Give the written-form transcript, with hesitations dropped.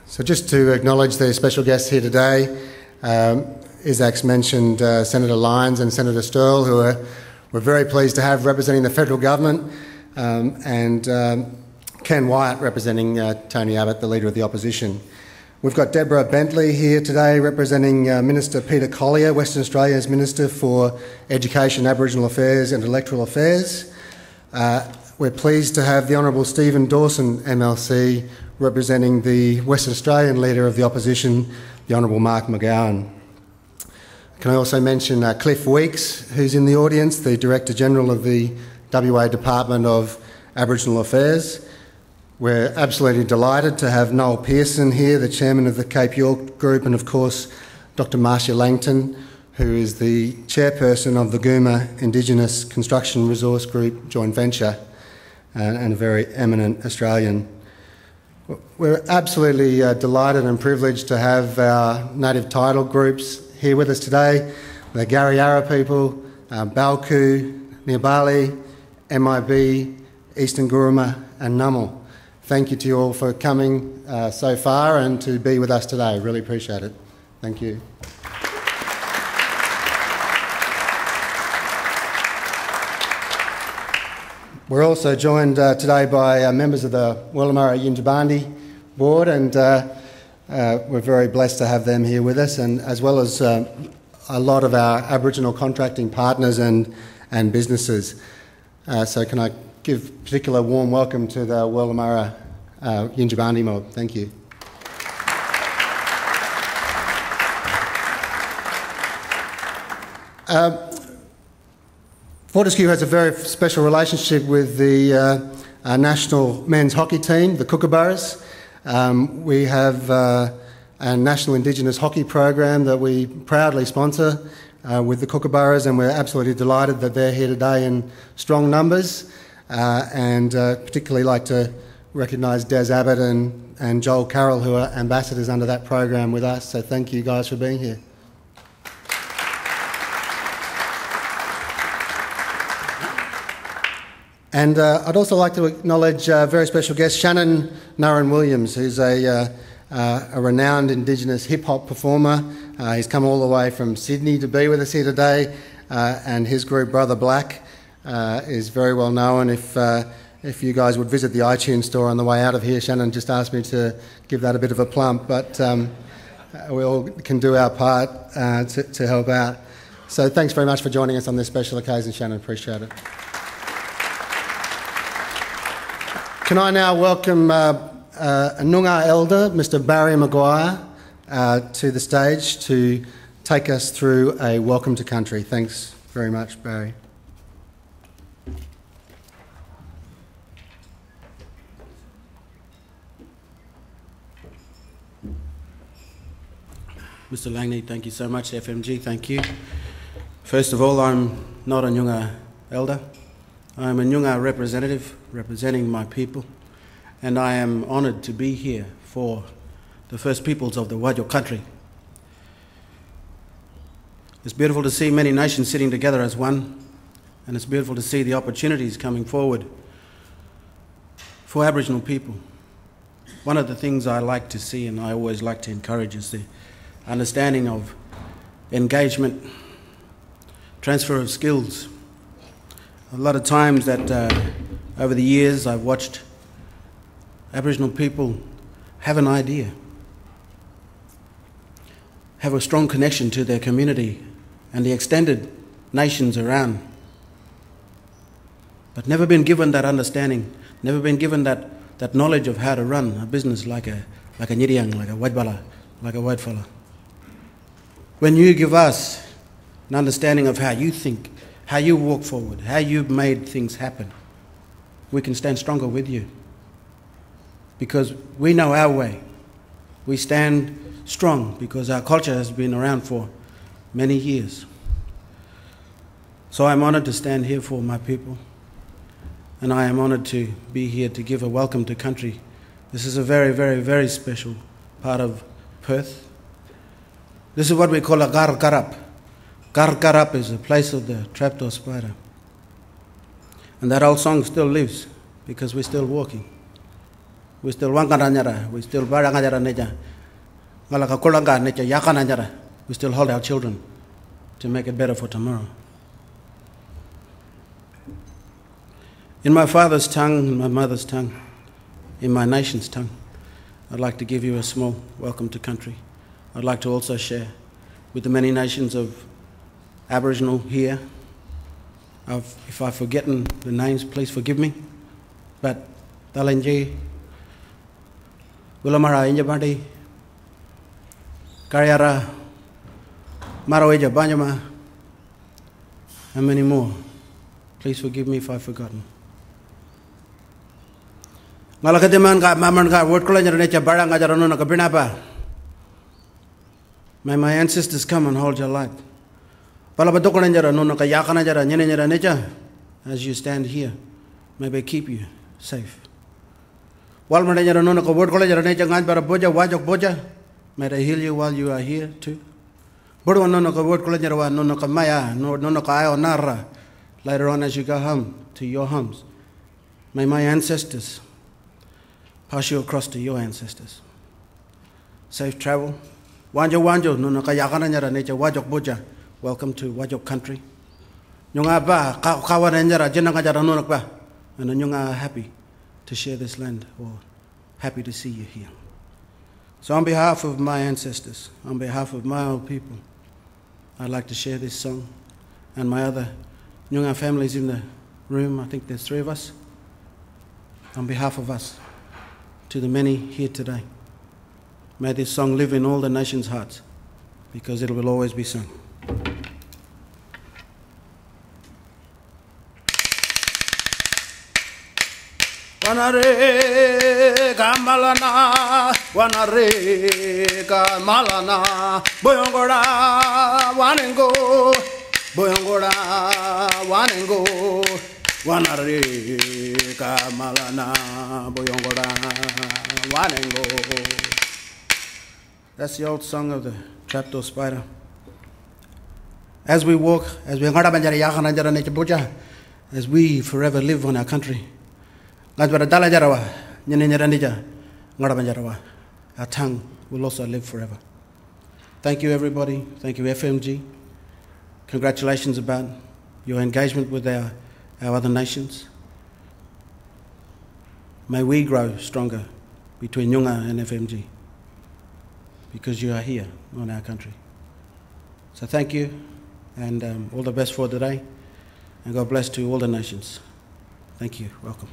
So just to acknowledge the special guests here today, Isaac's mentioned Senator Lyons and Senator Stirl, who we're very pleased to have representing the federal government, and Ken Wyatt representing Tony Abbott, the Leader of the Opposition. We've got Deborah Bentley here today representing Minister Peter Collier, Western Australia's Minister for Education, Aboriginal Affairs and Electoral Affairs. We're pleased to have the Honourable Stephen Dawson, MLC, representing the Western Australian Leader of the Opposition, the Honourable Mark McGuire. Can I also mention Cliff Weeks, who's in the audience, the Director-General of the WA Department of Aboriginal Affairs. We're absolutely delighted to have Noel Pearson here, the Chairman of the Cape York Group, and of course Dr Marcia Langton, who is the Chairperson of the Gooma Indigenous Construction Resource Group joint venture, and a very eminent Australian. We're absolutely delighted and privileged to have our native title groups here with us today. The Gariyara people, Balku, Nibali, MIB, Eastern Guruma and Nummel. Thank you to you all for coming so far and to be with us today. Really appreciate it. Thank you. We're also joined today by members of the Wallamurra Yindjibarndi board, and we're very blessed to have them here with us, and as well as a lot of our Aboriginal contracting partners and businesses. So can I give a particular warm welcome to the Wallamurra Yindjibarndi mob. Thank you. Fortescue has a very special relationship with the national men's hockey team, the Kookaburras. We have a national Indigenous hockey program that we proudly sponsor with the Kookaburras, and we're absolutely delighted that they're here today in strong numbers, and particularly like to recognise Des Abbott and Joel Carroll, who are ambassadors under that program with us. So thank you guys for being here. And I'd also like to acknowledge a very special guest, Shannon Nurran-Williams, who's a renowned Indigenous hip-hop performer. He's come all the way from Sydney to be with us here today, and his group, Brother Black, is very well known. If you guys would visit the iTunes store on the way out of here, Shannon just asked me to give that a bit of a plump, but we all can do our part to help out. So thanks very much for joining us on this special occasion, Shannon. Appreciate it. Can I now welcome a Nyungar elder, Mr Barry McGuire, to the stage to take us through a welcome to country. Thanks very much, Barry. Mr Langley, thank you so much. FMG, thank you. First of all, I'm not a Nyungar elder. I'm a Nyungar representative representing my people, and I am honoured to be here for the First Peoples of the Wadjuk country. It's beautiful to see many nations sitting together as one, and it's beautiful to see the opportunities coming forward for Aboriginal people. One of the things I like to see and I always like to encourage is the understanding of engagement, transfer of skills. A lot of times that over the years I've watched Aboriginal people have an idea, have a strong connection to their community and the extended nations around, but never been given that understanding, never been given that knowledge of how to run a business like a Nyiriang, like a Wadbala, like a Wadfala. When you give us an understanding of how you think, how you walk forward, how you've made things happen, we can stand stronger with you. Because we know our way. We stand strong because our culture has been around for many years. So I'm honoured to stand here for my people, and I am honoured to be here to give a welcome to country. This is a very, very, very special part of Perth. This is what we call a Gargarap. Gargarap is a place of the trapdoor spider. And that old song still lives because we're still walking. we still wangananyara, we still baranganyara neja, malaka kolanga neja yakananyara, we still hold our children to make it better for tomorrow. In my father's tongue, in my mother's tongue, in my nation's tongue, I'd like to give you a small welcome to country. I'd like to also share with the many nations of Aboriginal here. If I've forgotten the names, please forgive me. But Talenji, Willamara Injabandi, Kariara, Maraweja Banyama, and many more. Please forgive me if I've forgotten. Malakademan ka maman ka word ko lang necha barang ajarono na kabinapa. May my ancestors come and hold your light. Palabadoko na jara no ka yaka na jara nyene jara necha. As you stand here, may they keep you safe. Wal man jara no ka word ko lang jara necha ngan para boja wajok boja. May they heal you while you are here too. Bodo no ka word ko lang jara no ka maya no ka ayo narra. Later on as you go home to your homes, may my ancestors pass you across to your ancestors. Safe travel. Wanjo, no kayakana nyara necha wajok boja. Welcome to Wajok country. Nyunga ba kawana nyara jenanga jara no ba. And nyunga are happy to share this land, or happy to see you here. So on behalf of my ancestors, on behalf of my old people, I'd like to share this song, and my other Nyunga families in the room. I think there's 3 of us. On behalf of us, to the many here today, may this song live in all the nation's hearts, because it will always be sung. Wanare kamalana, wanare kamalana, boyongora wanengo, boyongora wanengo, wanare kamalana, boyongora wanengo. That's the old song of the trapdoor spider. As we walk, as we forever live on our country, our tongue will also live forever. Thank you, everybody. Thank you, FMG. Congratulations about your engagement with our other nations. May we grow stronger between Nyungar and FMG, because you are here on our country. So thank you, and all the best for today, and God bless to all the nations. Thank you. Welcome.